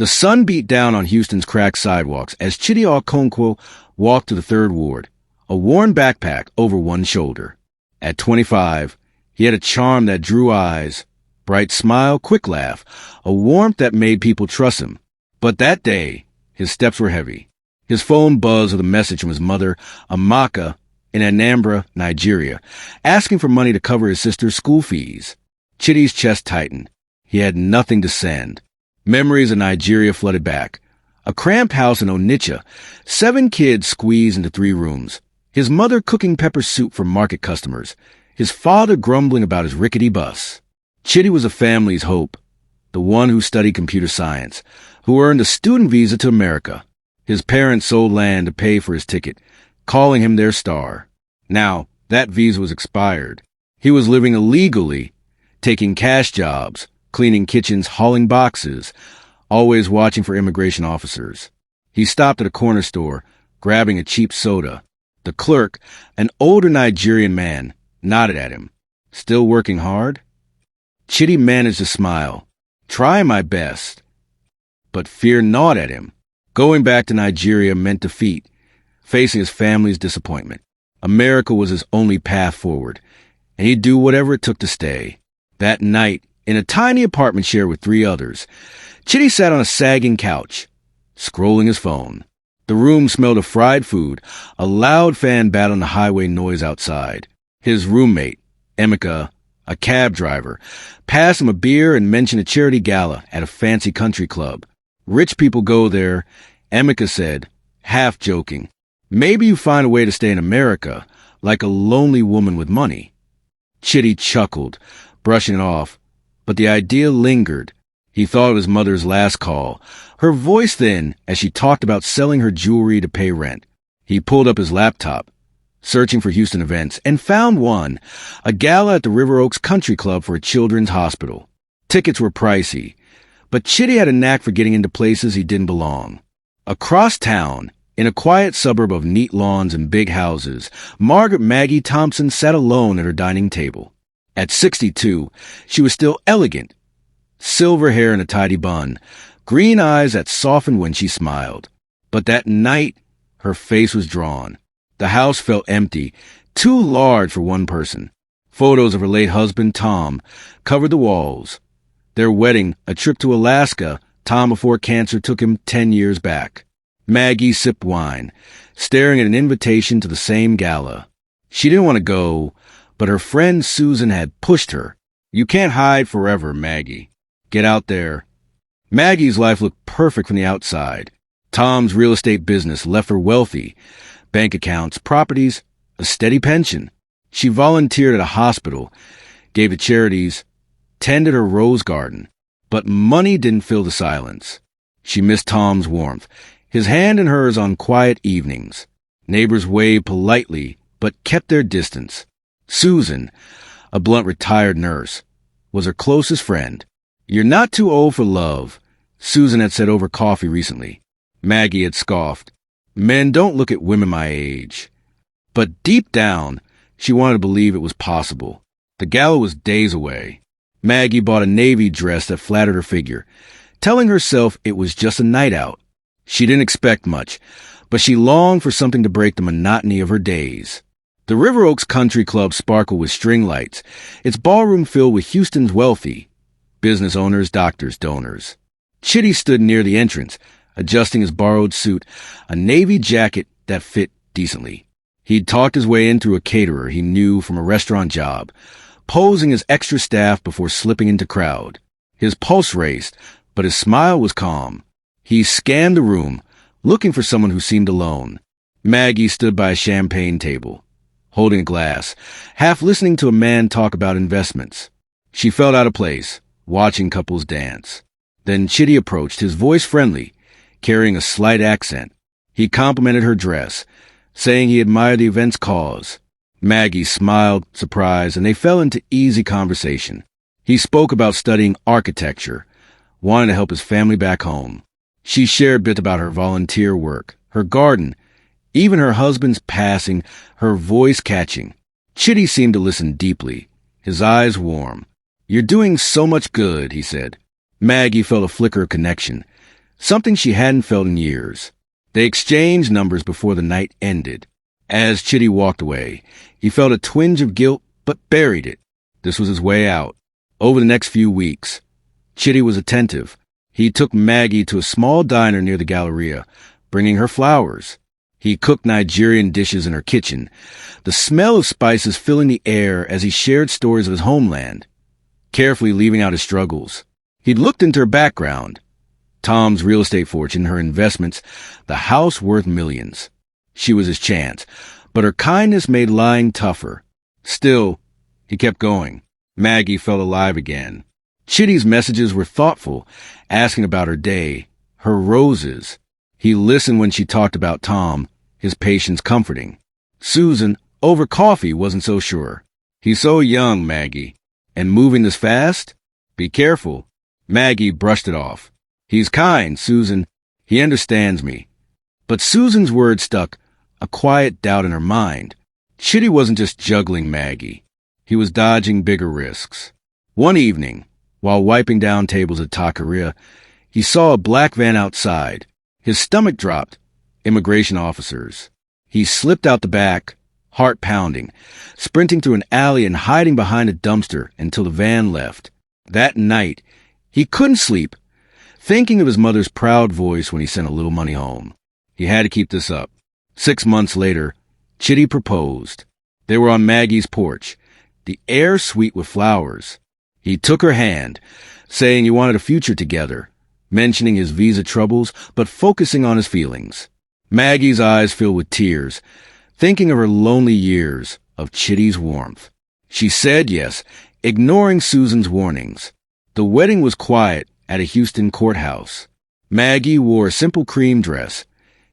The sun beat down on Houston's cracked sidewalks as Chidi Okonkwo walked to the Third Ward, a worn backpack over one shoulder. At 25, he had a charm that drew eyes, bright smile, quick laugh, a warmth that made people trust him. But that day, his steps were heavy. His phone buzzed with a message from his mother, Amaka, in Anambra, Nigeria, asking for money to cover his sister's school fees. Chidi's chest tightened. He had nothing to send. Memories of Nigeria flooded back. A cramped house in Onitsha, 7 kids squeezed into 3 rooms. His mother cooking pepper soup for market customers. His father grumbling about his rickety bus. Chidi was a family's hope, the one who studied computer science, who earned a student visa to America. His parents sold land to pay for his ticket, calling him their star. Now, that visa was expired. He was living illegally, taking cash jobs, cleaning kitchens, hauling boxes, always watching for immigration officers. He stopped at a corner store, grabbing a cheap soda. The clerk, an older Nigerian man, nodded at him. Still working hard? Chidi managed to smile. Try my best. But fear gnawed at him. Going back to Nigeria meant defeat, facing his family's disappointment. America was his only path forward, and he'd do whatever it took to stay. That night, in a tiny apartment share with 3 others, Chidi sat on a sagging couch, scrolling his phone. The room smelled of fried food, a loud fan battling the highway noise outside. His roommate, Emeka, a cab driver, passed him a beer and mentioned a charity gala at a fancy country club. Rich people go there, Emeka said, half joking. Maybe you find a way to stay in America, like a lonely woman with money. Chidi chuckled, brushing it off, but the idea lingered. He thought of his mother's last call, her voice thin as she talked about selling her jewelry to pay rent. He pulled up his laptop, searching for Houston events, and found one, a gala at the River Oaks Country Club for a children's hospital. Tickets were pricey, but Chidi had a knack for getting into places he didn't belong. Across town, in a quiet suburb of neat lawns and big houses, Maggie Thompson sat alone at her dining table. At 62, she was still elegant. Silver hair in a tidy bun, green eyes that softened when she smiled. But that night, her face was drawn. The house felt empty, too large for one person. Photos of her late husband, Tom, covered the walls. Their wedding, a trip to Alaska, Tom before cancer took him 10 years back. Maggie sipped wine, staring at an invitation to the same gala. She didn't want to go, but her friend Susan had pushed her. You can't hide forever, Maggie. Get out there. Maggie's life looked perfect from the outside. Tom's real estate business left her wealthy. Bank accounts, properties, a steady pension. She volunteered at a hospital, gave to charities, tended her rose garden. But money didn't fill the silence. She missed Tom's warmth, his hand in hers on quiet evenings. Neighbors waved politely, but kept their distance. Susan, a blunt retired nurse, was her closest friend. You're not too old for love, Susan had said over coffee recently. Maggie had scoffed. Men don't look at women my age. But deep down, she wanted to believe it was possible. The gala was days away. Maggie bought a navy dress that flattered her figure, telling herself it was just a night out. She didn't expect much, but she longed for something to break the monotony of her days. The River Oaks Country Club sparkled with string lights, its ballroom filled with Houston's wealthy, business owners, doctors, donors. Chidi stood near the entrance, adjusting his borrowed suit, a navy jacket that fit decently. He'd talked his way in through a caterer he knew from a restaurant job, posing as extra staff before slipping into crowd. His pulse raced, but his smile was calm. He scanned the room, looking for someone who seemed alone. Maggie stood by a champagne table, holding a glass, half listening to a man talk about investments. She felt out of place, watching couples dance. Then Chidi approached, his voice friendly, carrying a slight accent. He complimented her dress, saying he admired the event's cause. Maggie smiled, surprised, and they fell into easy conversation. He spoke about studying architecture, wanting to help his family back home. She shared bits about her volunteer work, her garden, even her husband's passing, her voice catching. Chidi seemed to listen deeply, his eyes warm. You're doing so much good, he said. Maggie felt a flicker of connection. something she hadn't felt in years. They exchanged numbers before the night ended. As Chidi walked away, he felt a twinge of guilt, but buried it. This was his way out. Over the next few weeks, Chidi was attentive. He took Maggie to a small diner near the Galleria, bringing her flowers. He cooked Nigerian dishes in her kitchen, the smell of spices filling the air as he shared stories of his homeland, carefully leaving out his struggles. He'd looked into her background, Tom's real estate fortune, her investments, the house worth millions. She was his chance, but her kindness made lying tougher. Still, he kept going. Maggie felt alive again. Chidi's messages were thoughtful, asking about her day, her roses. He listened when she talked about Tom, his patience comforting. Susan, over coffee, wasn't so sure. He's so young, Maggie. And moving this fast? Be careful. Maggie brushed it off. He's kind, Susan. He understands me. But Susan's words stuck, a quiet doubt in her mind. Chidi wasn't just juggling Maggie. He was dodging bigger risks. One evening, while wiping down tables at Taqueria, he saw a black van outside. His stomach dropped. Immigration officers. He slipped out the back, heart pounding, sprinting through an alley and hiding behind a dumpster until the van left. That night, he couldn't sleep, thinking of his mother's proud voice when he sent a little money home. He had to keep this up. 6 months later, Chidi proposed. They were on Maggie's porch, the air sweet with flowers. He took her hand, saying he wanted a future together, mentioning his visa troubles, but focusing on his feelings. Maggie's eyes filled with tears, thinking of her lonely years, of Chidi's warmth. She said yes, ignoring Susan's warnings. The wedding was quiet at a Houston courthouse. Maggie wore a simple cream dress,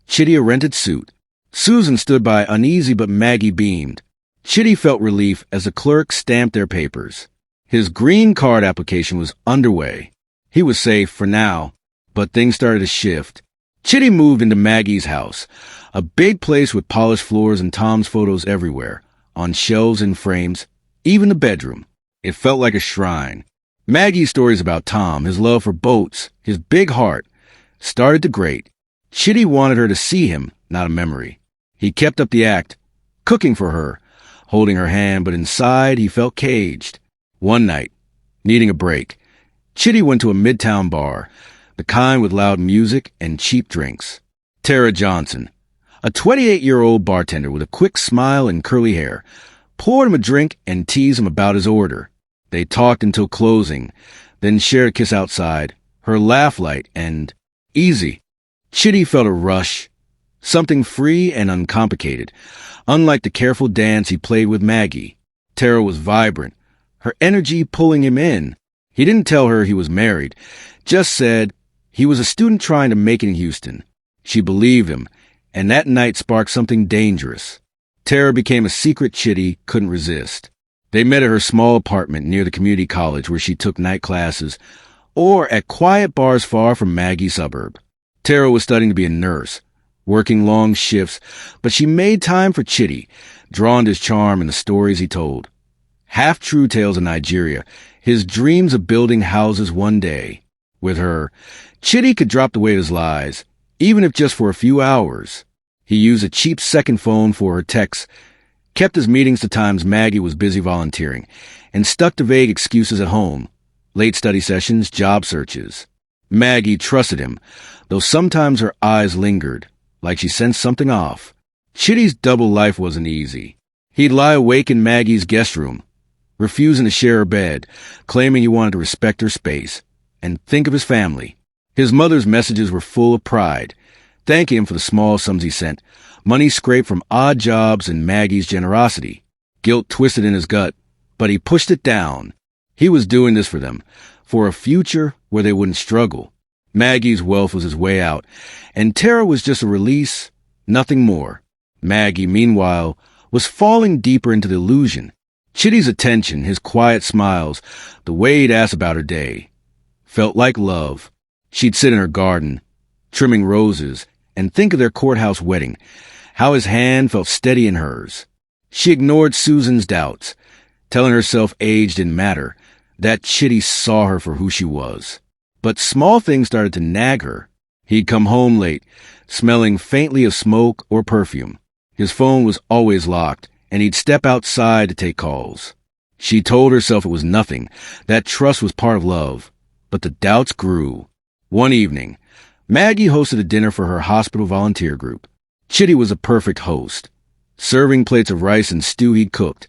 Chidi a rented suit. Susan stood by uneasy, but Maggie beamed. Chidi felt relief as the clerk stamped their papers. His green card application was underway. He was safe for now, but things started to shift. Chidi moved into Maggie's house, a big place with polished floors and Tom's photos everywhere, on shelves and frames, even the bedroom. It felt like a shrine. Maggie's stories about Tom, his love for boats, his big heart, started to grate. Chidi wanted her to see him, not a memory. He kept up the act, cooking for her, holding her hand, but inside he felt caged. One night, needing a break, Chidi went to a midtown bar, the kind with loud music and cheap drinks. Tara Johnson, a 28-year-old bartender with a quick smile and curly hair, poured him a drink and teased him about his order. They talked until closing, then shared a kiss outside, her laugh light and easy. Chidi felt a rush, something free and uncomplicated, unlike the careful dance he played with Maggie. Tara was vibrant, her energy pulling him in. He didn't tell her he was married, just said he was a student trying to make it in Houston. She believed him, and that night sparked something dangerous. Tara became a secret Chidi couldn't resist. They met at her small apartment near the community college where she took night classes, or at quiet bars far from Maggie's suburb. Tara was studying to be a nurse, working long shifts, but she made time for Chidi, drawn to his charm and the stories he told. Half-true tales of Nigeria, his dreams of building houses one day. With her, Chidi could drop the weight of his lies, even if just for a few hours. He used a cheap second phone for her texts, kept his meetings to times Maggie was busy volunteering, and stuck to vague excuses at home, late study sessions, job searches. Maggie trusted him, though sometimes her eyes lingered, like she sensed something off. Chidi's double life wasn't easy. He'd lie awake in Maggie's guest room, refusing to share her bed, claiming he wanted to respect her space, and think of his family. His mother's messages were full of pride, thanking him for the small sums he sent, money scraped from odd jobs and Maggie's generosity. Guilt twisted in his gut, but he pushed it down. He was doing this for them, for a future where they wouldn't struggle. Maggie's wealth was his way out, and Tara was just a release, nothing more. Maggie, meanwhile, was falling deeper into the illusion. Chidi's attention, his quiet smiles, the way he'd ask about her day, felt like love. She'd sit in her garden, trimming roses, and think of their courthouse wedding, how his hand felt steady in hers. She ignored Susan's doubts, telling herself age didn't matter, that Chidi saw her for who she was. But small things started to nag her. He'd come home late, smelling faintly of smoke or perfume. His phone was always locked, and he'd step outside to take calls. She told herself it was nothing, that trust was part of love. But the doubts grew. One evening, Maggie hosted a dinner for her hospital volunteer group. Chidi was a perfect host, serving plates of rice and stew he'd cooked,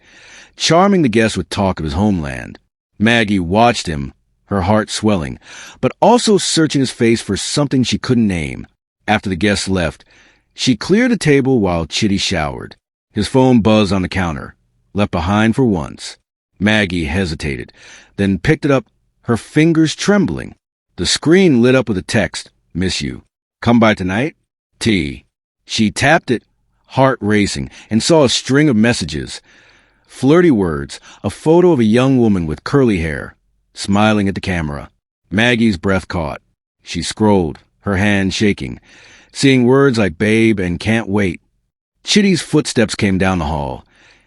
charming the guests with talk of his homeland. Maggie watched him, her heart swelling, but also searching his face for something she couldn't name. After the guests left, she cleared the table while Chidi showered. His phone buzzed on the counter, left behind for once. Maggie hesitated, then picked it up, her fingers trembling. The screen lit up with a text, "Miss you. Come by tonight? T." She tapped it, heart racing, and saw a string of messages. Flirty words, a photo of a young woman with curly hair, smiling at the camera. Maggie's breath caught. She scrolled, her hand shaking, seeing words like babe and can't wait. Chidi's footsteps came down the hall,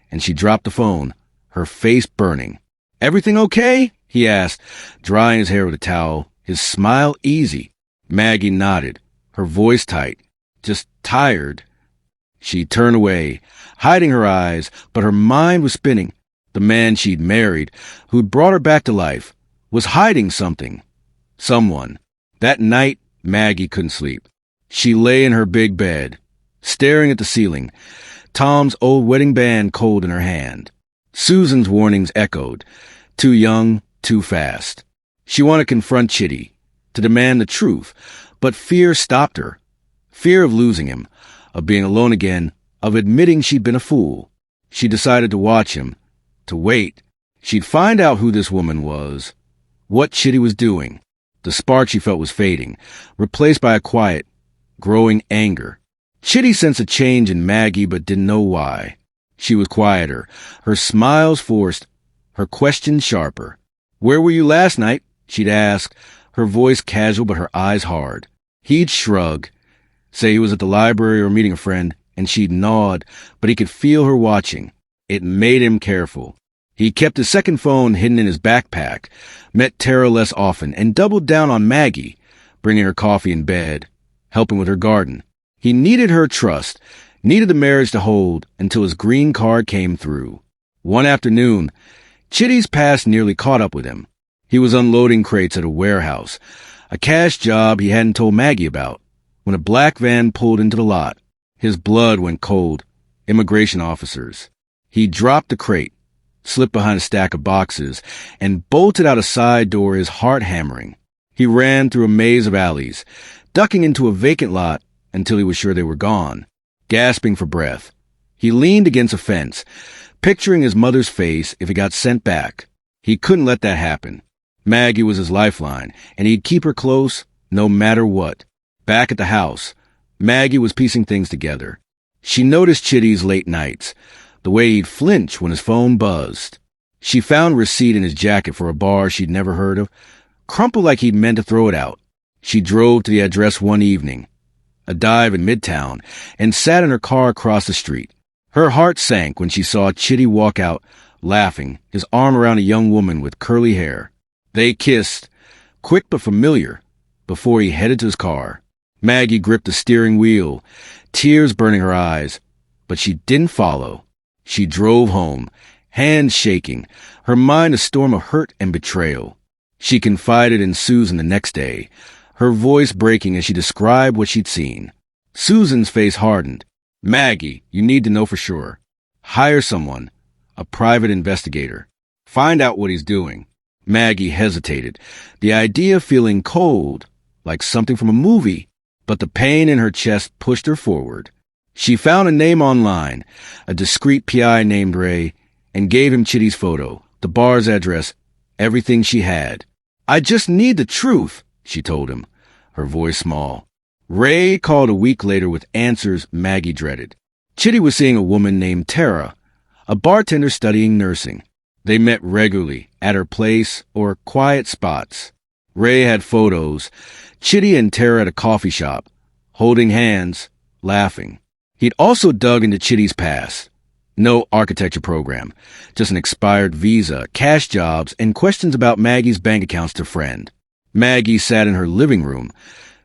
and she dropped the phone, her face burning. "Everything okay?" he asked, drying his hair with a towel, his smile easy. Maggie nodded, her voice tight. "Just tired." She turned away, hiding her eyes, but her mind was spinning. The man she'd married, who'd brought her back to life, was hiding something. Someone. That night, Maggie couldn't sleep. She lay in her big bed, staring at the ceiling, Tom's old wedding band cold in her hand. Susan's warnings echoed. Too young, too fast. She wanted to confront Chidi, to demand the truth, but fear stopped her. Fear of losing him, of being alone again, of admitting she'd been a fool. She decided to watch him, to wait. She'd find out who this woman was, what Chidi was doing. The spark she felt was fading, replaced by a quiet, growing anger. Chidi sensed a change in Maggie but didn't know why. She was quieter, her smiles forced, her questions sharper. "Where were you last night?" she'd ask, her voice casual but her eyes hard. He'd shrug, say he was at the library or meeting a friend, and she'd nod, but he could feel her watching. It made him careful. He kept his second phone hidden in his backpack, met Tara less often, and doubled down on Maggie, bringing her coffee in bed, helping with her garden. He needed her trust, needed the marriage to hold until his green card came through. One afternoon, Chidi's past nearly caught up with him. He was unloading crates at a warehouse, a cash job he hadn't told Maggie about, when a black van pulled into the lot. His blood went cold. Immigration officers. He dropped the crate, slipped behind a stack of boxes, and bolted out a side door, his heart hammering. He ran through a maze of alleys, ducking into a vacant lot until he was sure they were gone. Gasping for breath, he leaned against a fence, picturing his mother's face if he got sent back. He couldn't let that happen. Maggie was his lifeline, and he'd keep her close no matter what. Back at the house, Maggie was piecing things together. She noticed Chidi's late nights, the way he'd flinch when his phone buzzed. She found a receipt in his jacket for a bar she'd never heard of, crumpled like he'd meant to throw it out. She drove to the address one evening, a dive in Midtown, and sat in her car across the street. Her heart sank when she saw Chidi walk out, laughing, his arm around a young woman with curly hair. They kissed, quick but familiar, before he headed to his car. Maggie gripped the steering wheel, tears burning her eyes, but she didn't follow. She drove home, hands shaking, her mind a storm of hurt and betrayal. She confided in Susan the next day, her voice breaking as she described what she'd seen. Susan's face hardened. "Maggie, you need to know for sure. Hire someone, a private investigator. Find out what he's doing." Maggie hesitated, the idea feeling cold, like something from a movie, but the pain in her chest pushed her forward. She found a name online, a discreet PI named Ray, and gave him Chidi's photo, the bar's address, everything she had. "I just need the truth," she told him, her voice small. Ray called a week later with answers Maggie dreaded. Chidi was seeing a woman named Tara, a bartender studying nursing. They met regularly at her place or quiet spots. Ray had photos, Chidi and Tara at a coffee shop, holding hands, laughing. He'd also dug into Chidi's past. No architecture program, just an expired visa, cash jobs, and questions about Maggie's bank accounts to friend. Maggie sat in her living room,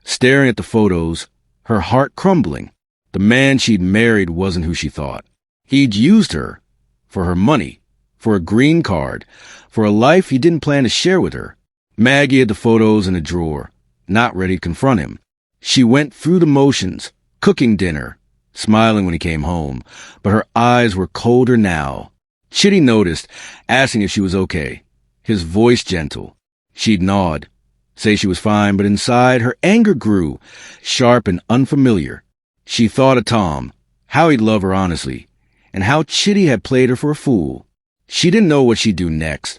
staring at the photos, her heart crumbling. The man she'd married wasn't who she thought. He'd used her for her money, for a green card, for a life he didn't plan to share with her. Maggie had the photos in a drawer, not ready to confront him. She went through the motions, cooking dinner, smiling when he came home, but her eyes were colder now. Chidi noticed, asking if she was okay, his voice gentle. She'd nod, say she was fine, but inside her anger grew, sharp and unfamiliar. She thought of Tom, how he'd love her honestly, and how Chidi had played her for a fool. She didn't know what she'd do next,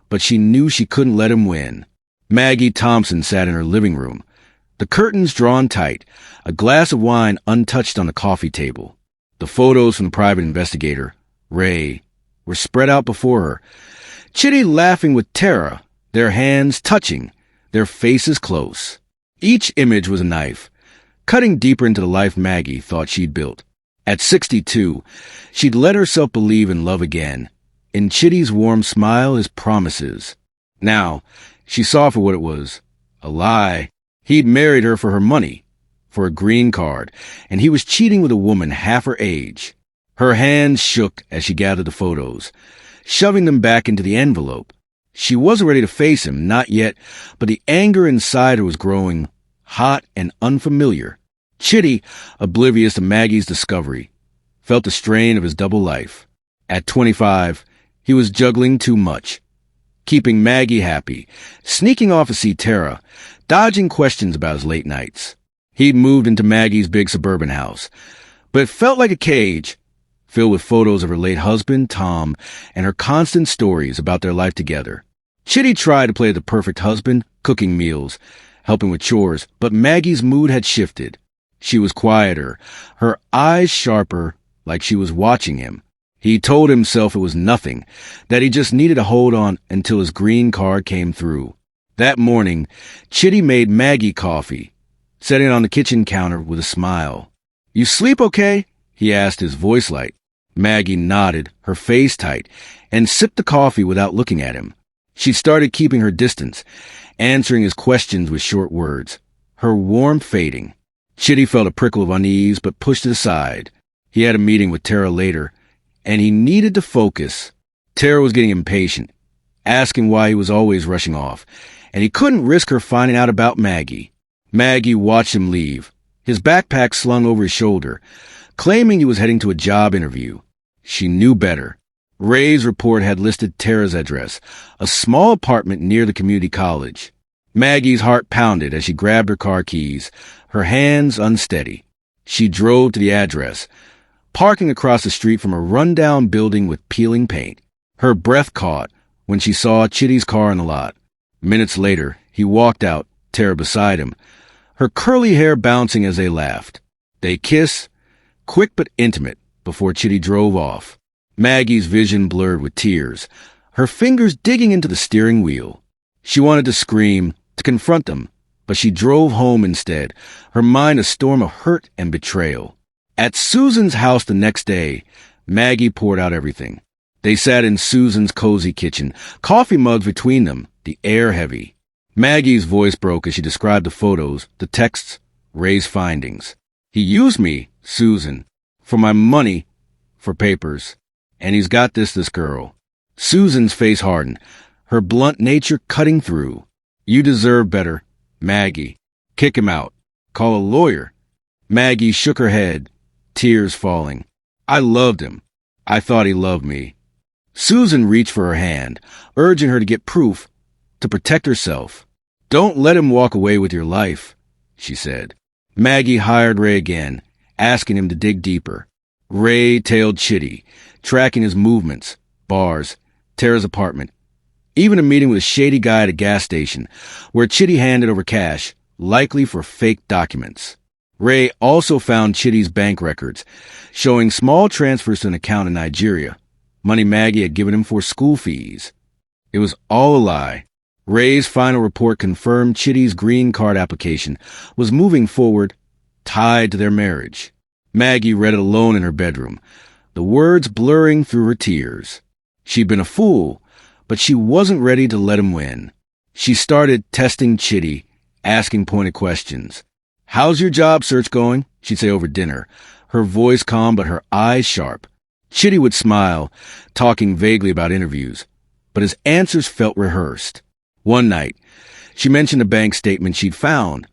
but she knew she couldn't let him win. Maggie Thompson sat in her living room, the curtains drawn tight, a glass of wine untouched on the coffee table. The photos from the private investigator, Ray, were spread out before her. Chidi laughing with Tara, their hands touching, their faces close. Each image was a knife, cutting deeper into the life Maggie thought she'd built. At 62, she'd let herself believe in love again, in Chidi's warm smile, his promises. Now, she saw for what it was, a lie. He'd married her for her money, for a green card, and he was cheating with a woman half her age. Her hands shook as she gathered the photos, shoving them back into the envelope. She wasn't ready to face him, not yet, but the anger inside her was growing, hot and unfamiliar. Chidi, oblivious to Maggie's discovery, felt the strain of his double life. At 25, he was juggling too much, keeping Maggie happy, sneaking off to see Tara, dodging questions about his late nights. He'd moved into Maggie's big suburban house, but it felt like a cage, filled with photos of her late husband, Tom, and her constant stories about their life together. Chidi tried to play the perfect husband, cooking meals, helping with chores, but Maggie's mood had shifted. She was quieter, her eyes sharper, like she was watching him. He told himself it was nothing, that he just needed to hold on until his green card came through. That morning, Chidi made Maggie coffee, setting it on the kitchen counter with a smile. "You sleep okay?" he asked, his voice light. Maggie nodded, her face tight, and sipped the coffee without looking at him. She started keeping her distance, answering his questions with short words, her warmth fading. Chidi felt a prickle of unease, but pushed it aside. He had a meeting with Tara later, and he needed to focus. Tara was getting impatient, asking why he was always rushing off, and he couldn't risk her finding out about Maggie. Maggie watched him leave, his backpack slung over his shoulder, claiming he was heading to a job interview. She knew better. Ray's report had listed Tara's address, a small apartment near the community college. Maggie's heart pounded as she grabbed her car keys, her hands unsteady. She drove to the address, parking across the street from a rundown building with peeling paint. Her breath caught when she saw Chidi's car in the lot. Minutes later, he walked out, Tara beside him, her curly hair bouncing as they laughed. They kissed, quick but intimate, before Chidi drove off. Maggie's vision blurred with tears, her fingers digging into the steering wheel. She wanted to scream, to confront them, but she drove home instead, her mind a storm of hurt and betrayal. At Susan's house the next day, Maggie poured out everything. They sat in Susan's cozy kitchen, coffee mugs between them, the air heavy. Maggie's voice broke as she described the photos, the texts, Ray's findings. "He used me, Susan, for my money, for papers, and he's got this girl." Susan's face hardened, her blunt nature cutting through. "You deserve better, Maggie. Kick him out. Call a lawyer." Maggie shook her head, tears falling. "I loved him. I thought he loved me." Susan reached for her hand, urging her to get proof, to protect herself. "Don't let him walk away with your life," she said. Maggie hired Ray again, asking him to dig deeper. Ray tailed Chidi, tracking his movements, bars, Tara's apartment, even a meeting with a shady guy at a gas station, where Chidi handed over cash, likely for fake documents. Ray also found Chidi's bank records, showing small transfers to an account in Nigeria, money Maggie had given him for school fees. It was all a lie. Ray's final report confirmed Chidi's green card application was moving forward, tied to their marriage. Maggie read it alone in her bedroom, the words blurring through her tears. She'd been a fool, but she wasn't ready to let him win. She started testing Chidi, asking pointed questions. "How's your job search going?" she'd say over dinner, her voice calm but her eyes sharp. Chidi would smile, talking vaguely about interviews, but his answers felt rehearsed. One night, she mentioned a bank statement she'd found,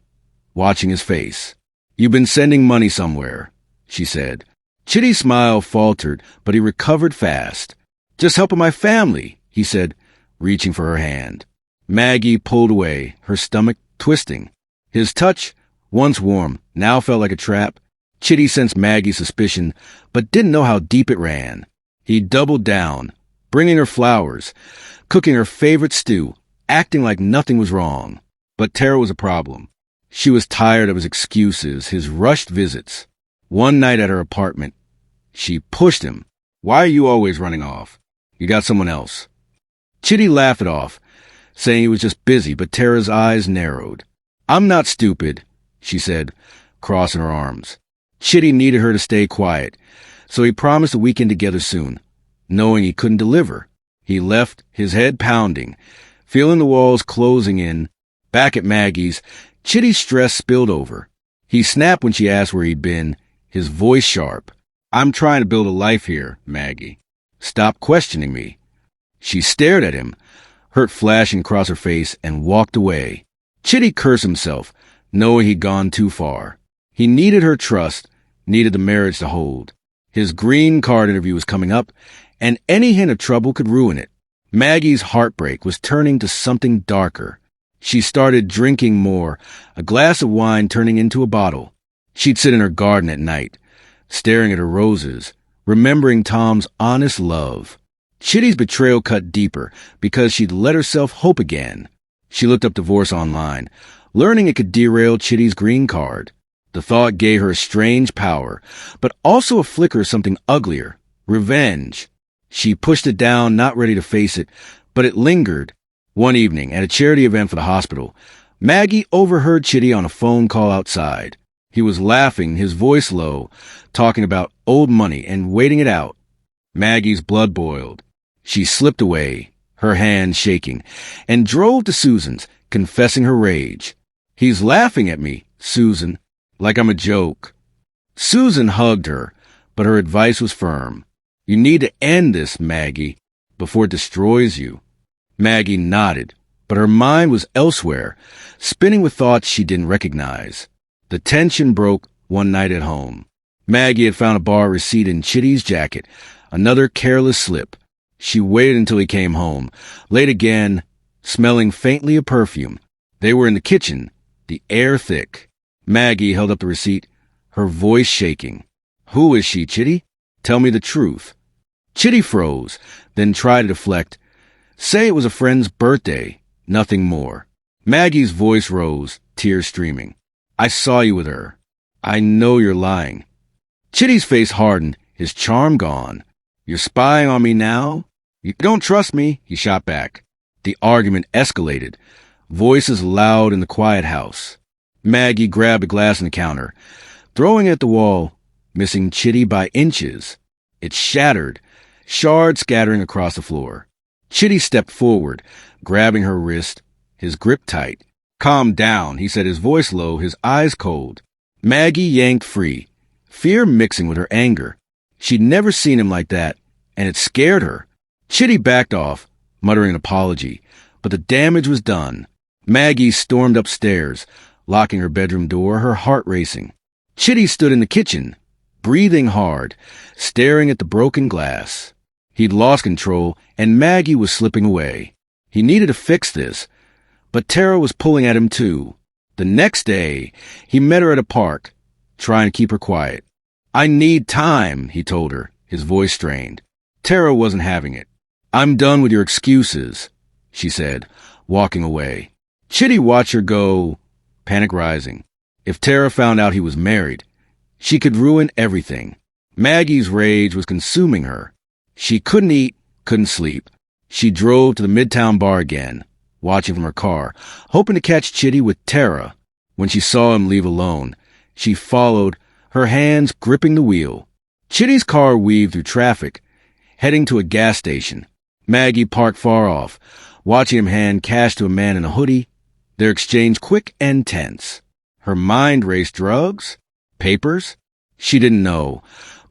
watching his face. "You've been sending money somewhere," she said. Chidi's smile faltered, but he recovered fast. "Just helping my family," he said, reaching for her hand. Maggie pulled away, her stomach twisting. His touch, once warm, now felt like a trap. Chidi sensed Maggie's suspicion, but didn't know how deep it ran. He doubled down, bringing her flowers, cooking her favorite stew, acting like nothing was wrong. But Tara was a problem. She was tired of his excuses, his rushed visits. One night at her apartment, she pushed him. "Why are you always running off? You got someone else." Chidi laughed it off, saying he was just busy, but Tara's eyes narrowed. "I'm not stupid," she said, crossing her arms. Chidi needed her to stay quiet, so he promised a weekend together soon. Knowing he couldn't deliver, he left, his head pounding, feeling the walls closing in. Back at Maggie's, Chidi's stress spilled over. He snapped when she asked where he'd been, his voice sharp. "I'm trying to build a life here, Maggie. Stop questioning me." She stared at him, hurt flashing across her face, and walked away. Chidi cursed himself, knowing he'd gone too far. He needed her trust, needed the marriage to hold. His green card interview was coming up, and any hint of trouble could ruin it. Maggie's heartbreak was turning to something darker. She started drinking more, a glass of wine turning into a bottle. She'd sit in her garden at night, staring at her roses, remembering Tom's honest love. Chidi's betrayal cut deeper because she'd let herself hope again. She looked up divorce online, learning it could derail Chidi's green card. The thought gave her a strange power, but also a flicker of something uglier, revenge. She pushed it down, not ready to face it, but it lingered. One evening, at a charity event for the hospital, Maggie overheard Chidi on a phone call outside. He was laughing, his voice low, talking about old money and waiting it out. Maggie's blood boiled. She slipped away, her hand shaking, and drove to Susan's, confessing her rage. "He's laughing at me, Susan, like I'm a joke." Susan hugged her, but her advice was firm. "You need to end this, Maggie, before it destroys you." Maggie nodded, but her mind was elsewhere, spinning with thoughts she didn't recognize. The tension broke one night at home. Maggie had found a bar receipt in Chidi's jacket, another careless slip. She waited until he came home, late again, smelling faintly of perfume. They were in the kitchen, the air thick. Maggie held up the receipt, her voice shaking. "Who is she, Chidi? Tell me the truth." Chidi froze, then tried to deflect. "Say it was a friend's birthday, nothing more." Maggie's voice rose, tears streaming. "I saw you with her. I know you're lying." Chidi's face hardened, his charm gone. "You're spying on me now? You don't trust me," he shot back. The argument escalated, voices loud in the quiet house. Maggie grabbed a glass on the counter, throwing it at the wall, missing Chidi by inches. It shattered, shards scattering across the floor. Chidi stepped forward, grabbing her wrist, his grip tight. "Calm down," he said, his voice low, his eyes cold. Maggie yanked free, fear mixing with her anger. She'd never seen him like that, and it scared her. Chidi backed off, muttering an apology, but the damage was done. Maggie stormed upstairs, locking her bedroom door, her heart racing. Chidi stood in the kitchen, breathing hard, staring at the broken glass. He'd lost control, and Maggie was slipping away. He needed to fix this, but Tara was pulling at him too. The next day, he met her at a park, trying to keep her quiet. "I need time," he told her, his voice strained. Tara wasn't having it. "I'm done with your excuses," she said, walking away. Chidi watched her go, panic rising. If Tara found out he was married, she could ruin everything. Maggie's rage was consuming her. She couldn't eat, couldn't sleep. She drove to the Midtown bar again, watching from her car, hoping to catch Chidi with Tara. When she saw him leave alone, she followed, her hands gripping the wheel. Chidi's car weaved through traffic, heading to a gas station. Maggie parked far off, watching him hand cash to a man in a hoodie, their exchange quick and tense. Her mind raced. Drugs? Papers? She didn't know,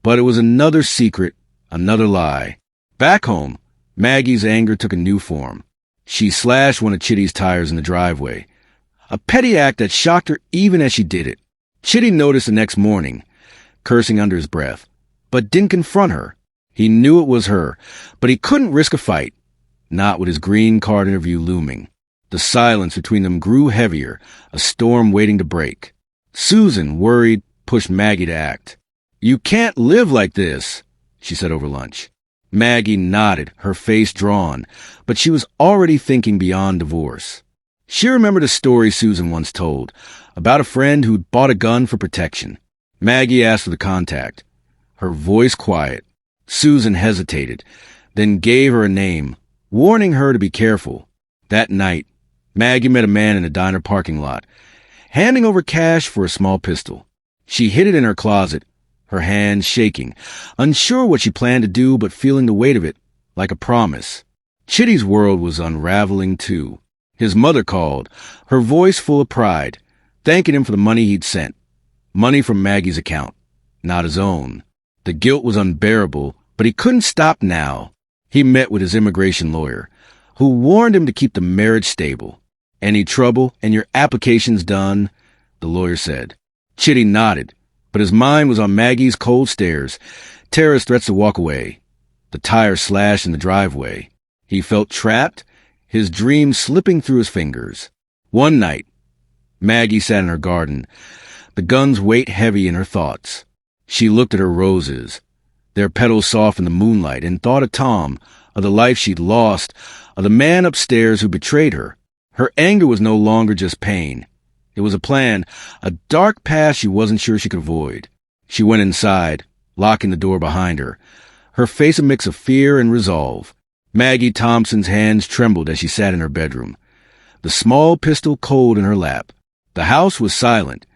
but it was another secret, another lie. Back home, Maggie's anger took a new form. She slashed one of Chidi's tires in the driveway, a petty act that shocked her even as she did it. Chidi noticed the next morning, cursing under his breath, but didn't confront her. He knew it was her, but he couldn't risk a fight, not with his green card interview looming. The silence between them grew heavier, a storm waiting to break. Susan, worried, pushed Maggie to act. "You can't live like this," she said over lunch. Maggie nodded, her face drawn, but she was already thinking beyond divorce. She remembered a story Susan once told about a friend who'd bought a gun for protection. Maggie asked for the contact, her voice quiet. Susan hesitated, then gave her a name, warning her to be careful. That night, Maggie met a man in a diner parking lot, handing over cash for a small pistol. She hid it in her closet, her hands shaking, unsure what she planned to do but feeling the weight of it like a promise. Chidi's world was unraveling too. His mother called, her voice full of pride, thanking him for the money he'd sent. Money from Maggie's account, not his own. The guilt was unbearable, but he couldn't stop now. He met with his immigration lawyer, who warned him to keep the marriage stable. "Any trouble and your application's done," the lawyer said. Chidi nodded, but his mind was on Maggie's cold stares, Tara's threats to walk away, the tire slash in the driveway. He felt trapped, his dreams slipping through his fingers. One night, Maggie sat in her garden, the gun's weight heavy in her thoughts. She looked at her roses, their petals soft in the moonlight, and thought of Tom, of the life she'd lost, of the man upstairs who betrayed her. Her anger was no longer just pain. It was a plan, a dark path she wasn't sure she could avoid. She went inside, locking the door behind her, her face a mix of fear and resolve. Maggie Thompson's hands trembled as she sat in her bedroom, the small pistol cold in her lap. The house was silent,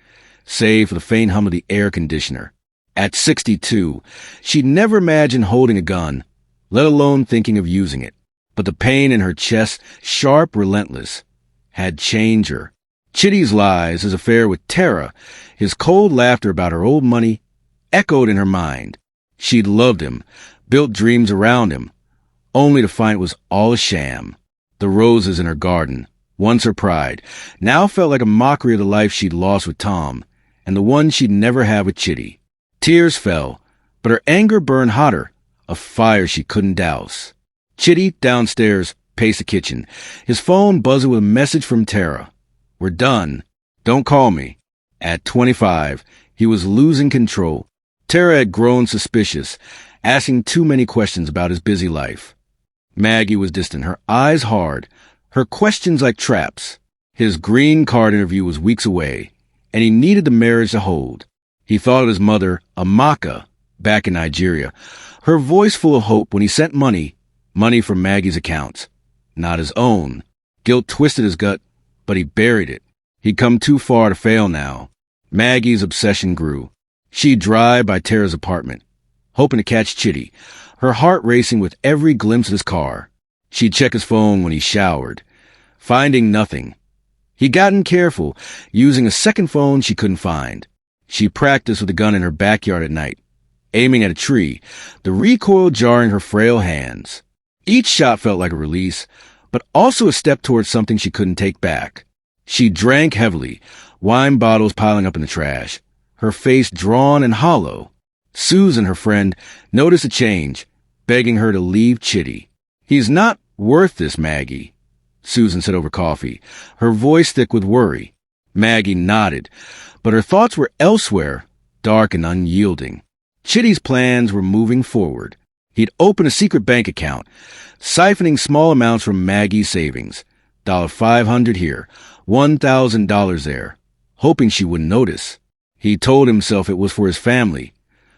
save for the faint hum of the air conditioner. At 62, she'd never imagined holding a gun, let alone thinking of using it. But the pain in her chest, sharp, relentless, had changed her. Chidi's lies, his affair with Tara, his cold laughter about her old money, echoed in her mind. She'd loved him, built dreams around him, only to find it was all a sham. The roses in her garden, once her pride, now felt like a mockery of the life she'd lost with Tom, and the one she'd never have with Chidi. Tears fell, but her anger burned hotter, a fire she couldn't douse. Chidi, downstairs, paced the kitchen, his phone buzzing with a message from Tara. "We're done. Don't call me." At 25, he was losing control. Tara had grown suspicious, asking too many questions about his busy life. Maggie was distant, her eyes hard, her questions like traps. His green card interview was weeks away, and he needed the marriage to hold. He thought of his mother, Amaka, back in Nigeria, her voice full of hope when he sent money from Maggie's accounts, not his own. Guilt twisted his gut, but he buried it. He'd come too far to fail now. Maggie's obsession grew. She'd drive by Tara's apartment, hoping to catch Chidi, her heart racing with every glimpse of his car. She'd check his phone when he showered, finding nothing. He'd gotten careful, using a second phone she couldn't find. She practiced with a gun in her backyard at night, aiming at a tree, the recoil jarring her frail hands. Each shot felt like a release, but also a step towards something she couldn't take back. She drank heavily, wine bottles piling up in the trash, her face drawn and hollow. Susan, her friend, noticed a change, begging her to leave Chidi. "He's not worth this, Maggie," Susan said over coffee, her voice thick with worry. Maggie nodded, but her thoughts were elsewhere, dark and unyielding. Chidi's plans were moving forward. He'd open a secret bank account, siphoning small amounts from Maggie's savings, $500 here, $1,000 there, hoping she wouldn't notice. He told himself it was for his family,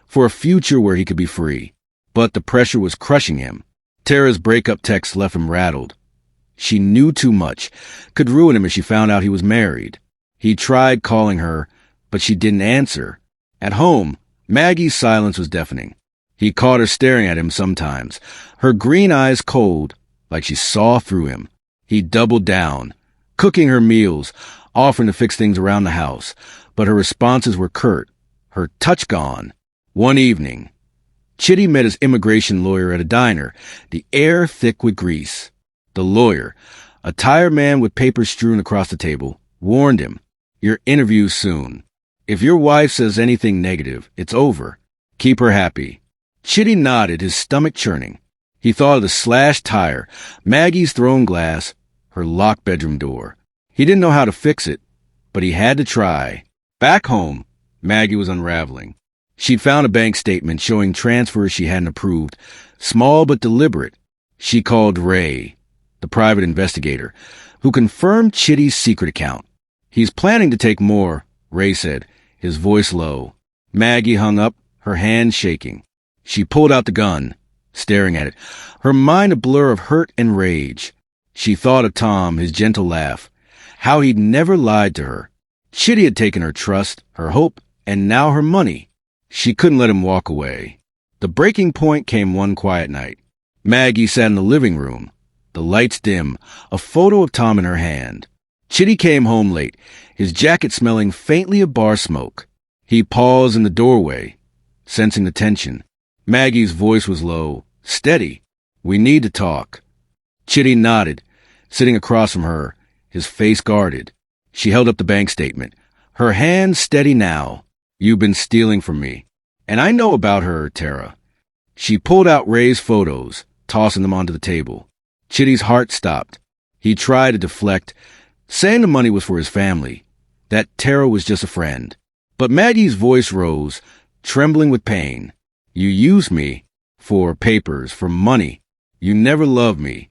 for a future where he could be free. But the pressure was crushing him. Tara's breakup text left him rattled. She knew too much, could ruin him if she found out he was married. He tried calling her, but she didn't answer. At home, Maggie's silence was deafening. He caught her staring at him sometimes, her green eyes cold, like she saw through him. He doubled down, cooking her meals, offering to fix things around the house, but her responses were curt, her touch gone. One evening, Chidi met his immigration lawyer at a diner, the air thick with grease. The lawyer, a tired man with papers strewn across the table, warned him, "Your interview's soon. If your wife says anything negative, it's over. Keep her happy." Chidi nodded, his stomach churning. He thought of the slashed tire, Maggie's thrown glass, her locked bedroom door. He didn't know how to fix it, but he had to try. Back home, Maggie was unraveling. She'd found a bank statement showing transfers she hadn't approved, small but deliberate. She called Ray, the private investigator, who confirmed Chidi's secret account. "He's planning to take more," Ray said, his voice low. Maggie hung up, her hand shaking. She pulled out the gun, staring at it, her mind a blur of hurt and rage. She thought of Tom, his gentle laugh, how he'd never lied to her. Chidi had taken her trust, her hope, and now her money. She couldn't let him walk away. The breaking point came one quiet night. Maggie sat in the living room, the lights dim, a photo of Tom in her hand. Chidi came home late, his jacket smelling faintly of bar smoke. He paused in the doorway, sensing the tension. Maggie's voice was low, steady. "We need to talk." Chidi nodded, sitting across from her, his face guarded. She held up the bank statement, her hand steady now. "You've been stealing from me. And I know about her, Tara." She pulled out Ray's photos, tossing them onto the table. Chidi's heart stopped. He tried to deflect, saying the money was for his family, that Tara was just a friend. But Maggie's voice rose, trembling with pain. "You used me for papers, for money. You never loved me."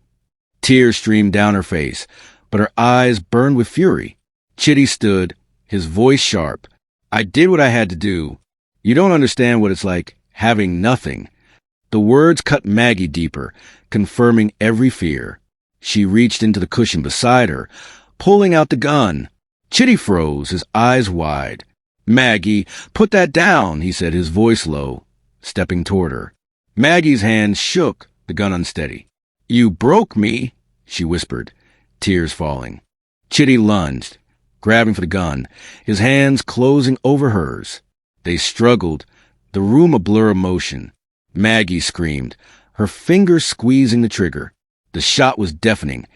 Tears streamed down her face, but her eyes burned with fury. Chidi stood, his voice sharp. "I did what I had to do. You don't understand what it's like, having nothing." The words cut Maggie deeper, confirming every fear. She reached into the cushion beside her, pulling out the gun. Chidi froze, his eyes wide. "Maggie, put that down," he said, his voice low, stepping toward her. Maggie's hand shook, the gun unsteady. "You broke me," she whispered, tears falling. Chidi lunged, grabbing for the gun, his hands closing over hers. They struggled, the room a blur of motion. Maggie screamed, her fingers squeezing the trigger. The shot was deafening,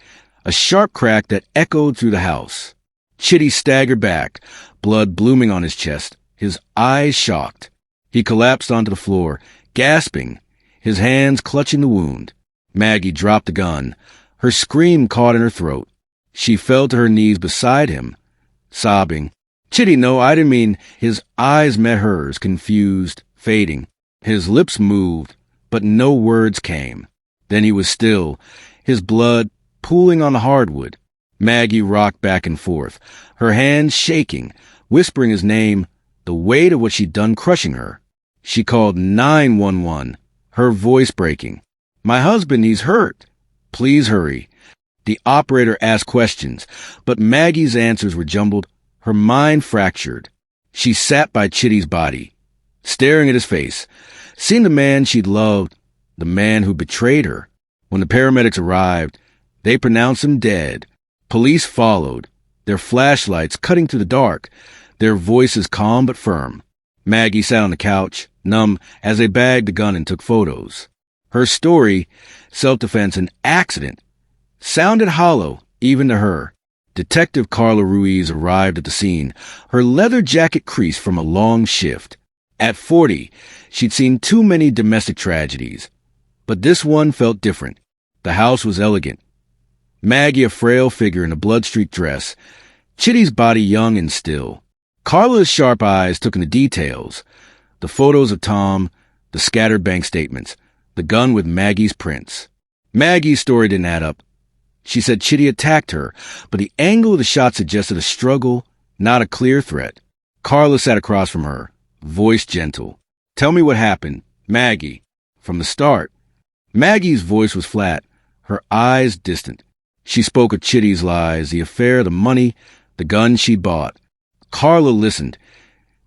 a sharp crack that echoed through the house. Chidi staggered back, blood blooming on his chest, his eyes shocked. He collapsed onto the floor, gasping, his hands clutching the wound. Maggie dropped the gun, her scream caught in her throat. She fell to her knees beside him, sobbing. "Chidi, no, I didn't mean." His eyes met hers, confused, fading. His lips moved, but no words came. Then he was still, his blood pooling on the hardwood. Maggie rocked back and forth, her hands shaking, whispering his name, the weight of what she'd done crushing her. She called 911, her voice breaking. "My husband, he's hurt. Please hurry." The operator asked questions, but Maggie's answers were jumbled, her mind fractured. She sat by Chidi's body, staring at his face, seeing the man she'd loved, the man who betrayed her. When the paramedics arrived, they pronounced him dead. Police followed, their flashlights cutting through the dark, their voices calm but firm. Maggie sat on the couch, numb, as they bagged the gun and took photos. Her story, self-defense and accident, sounded hollow, even to her. Detective Carla Ruiz arrived at the scene, her leather jacket creased from a long shift. At 40, she'd seen too many domestic tragedies. But this one felt different. The house was elegant. Maggie a frail figure in a blood-streaked dress, Chidi's body young and still. Carla's sharp eyes took in the details, the photos of Tom, the scattered bank statements, the gun with Maggie's prints. Maggie's story didn't add up. She said Chidi attacked her, but the angle of the shot suggested a struggle, not a clear threat. Carla sat across from her, voice gentle. "Tell me what happened, Maggie, from the start." Maggie's voice was flat, her eyes distant. She spoke of Chidi's lies, the affair, the money, the gun she bought. Carla listened,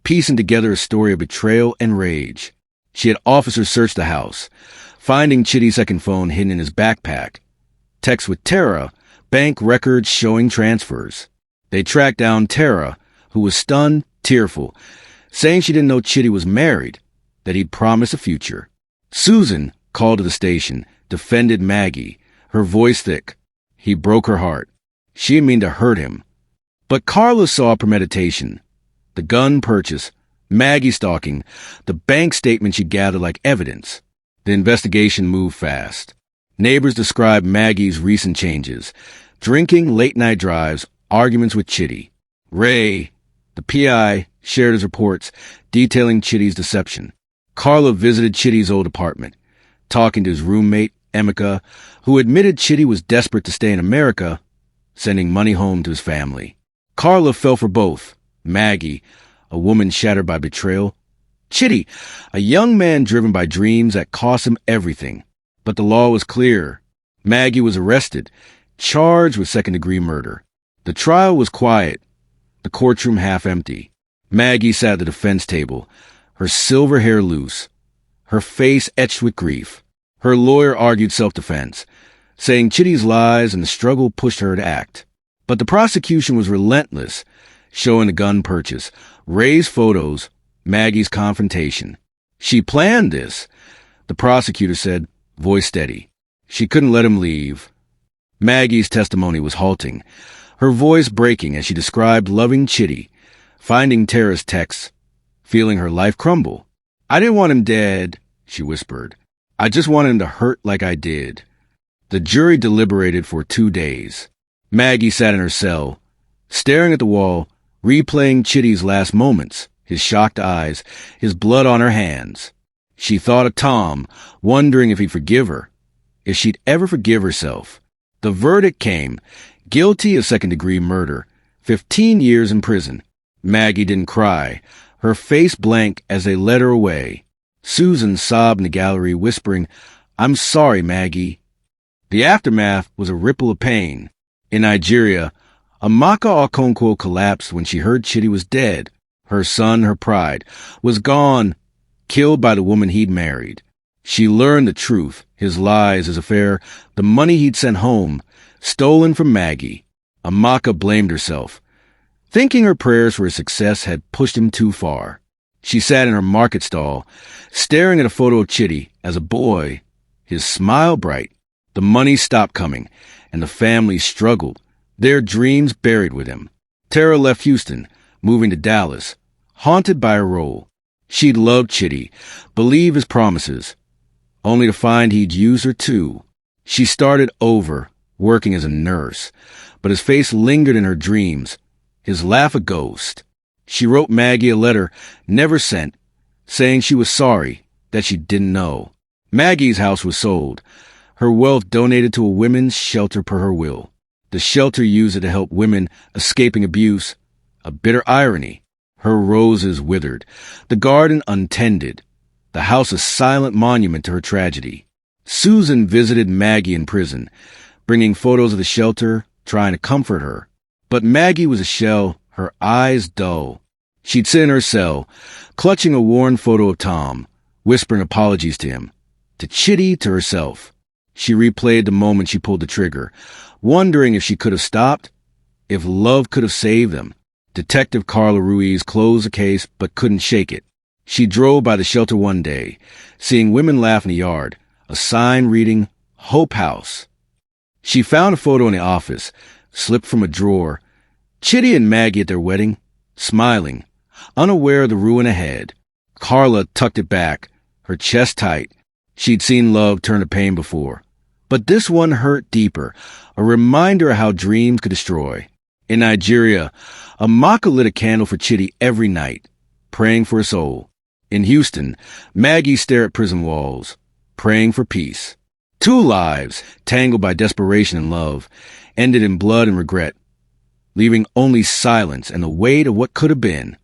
piecing together a story of betrayal and rage. She had officers search the house, finding Chidi's second phone hidden in his backpack. Texts with Tara, bank records showing transfers. They tracked down Tara, who was stunned, tearful, saying she didn't know Chidi was married, that he'd promised a future. Susan, called to the station, defended Maggie, her voice thick. He broke her heart. She didn't mean to hurt him. But Carla saw premeditation. The gun purchase, Maggie stalking, the bank statement she gathered like evidence. The investigation moved fast. Neighbors described Maggie's recent changes: drinking, late-night drives, arguments with Chidi. Ray, the PI, shared his reports detailing Chidi's deception. Carla visited Chidi's old apartment, talking to his roommate, Emeka, who admitted Chidi was desperate to stay in America, sending money home to his family. Carla fell for both: Maggie, a woman shattered by betrayal; Chidi, a young man driven by dreams that cost him everything. But the law was clear. Maggie was arrested, charged with second-degree murder. The trial was quiet, the courtroom half empty. Maggie sat at the defense table, her silver hair loose, her face etched with grief. Her lawyer argued self-defense, saying Chidi's lies and the struggle pushed her to act. But the prosecution was relentless, showing the gun purchase, Ray's photos, Maggie's confrontation. She planned this, the prosecutor said, voice steady. She couldn't let him leave. Maggie's testimony was halting, her voice breaking as she described loving Chidi, finding Tara's texts, feeling her life crumble. "I didn't want him dead," she whispered. "I just wanted him to hurt like I did." The jury deliberated for 2 days. Maggie sat in her cell, staring at the wall, replaying Chidi's last moments, his shocked eyes, his blood on her hands. She thought of Tom, wondering if he'd forgive her, if she'd ever forgive herself. The verdict came: guilty of second-degree murder, 15 years in prison. Maggie didn't cry, her face blank as they led her away. Susan sobbed in the gallery, whispering, "I'm sorry, Maggie." The aftermath was a ripple of pain. In Nigeria, Amaka Okonkwo collapsed when she heard Chidi was dead. Her son, her pride, was gone, killed by the woman he'd married. She learned the truth, his lies, his affair, the money he'd sent home, stolen from Maggie. Amaka blamed herself, thinking her prayers for his success had pushed him too far. She sat in her market stall, staring at a photo of Chidi as a boy, his smile bright. The money stopped coming, and the family struggled, their dreams buried with him. Tara left Houston, moving to Dallas, haunted by her role. She'd loved Chidi, believed his promises, only to find he'd used her too. She started over, working as a nurse, but his face lingered in her dreams, his laugh a ghost. She wrote Maggie a letter, never sent, saying she was sorry, that she didn't know. Maggie's house was sold, her wealth donated to a women's shelter per her will. The shelter used it to help women escaping abuse. A bitter irony. Her roses withered, the garden untended, the house a silent monument to her tragedy. Susan visited Maggie in prison, bringing photos of the shelter, trying to comfort her. But Maggie was a shell, her eyes dull. She'd sit in her cell, clutching a worn photo of Tom, whispering apologies to him, to Chidi, to herself. She replayed the moment she pulled the trigger, wondering if she could have stopped, if love could have saved them. Detective Carla Ruiz closed the case but couldn't shake it. She drove by the shelter one day, seeing women laugh in the yard, a sign reading, Hope House. She found a photo in the office, slipped from a drawer. Chidi and Maggie at their wedding, smiling, unaware of the ruin ahead. Carla tucked it back, her chest tight. She'd seen love turn to pain before. But this one hurt deeper, a reminder of how dreams could destroy. In Nigeria, Amaka lit a candle for Chidi every night, praying for his soul. In Houston, Maggie stared at prison walls, praying for peace. 2 lives, tangled by desperation and love, ended in blood and regret, leaving only silence and the weight of what could have been.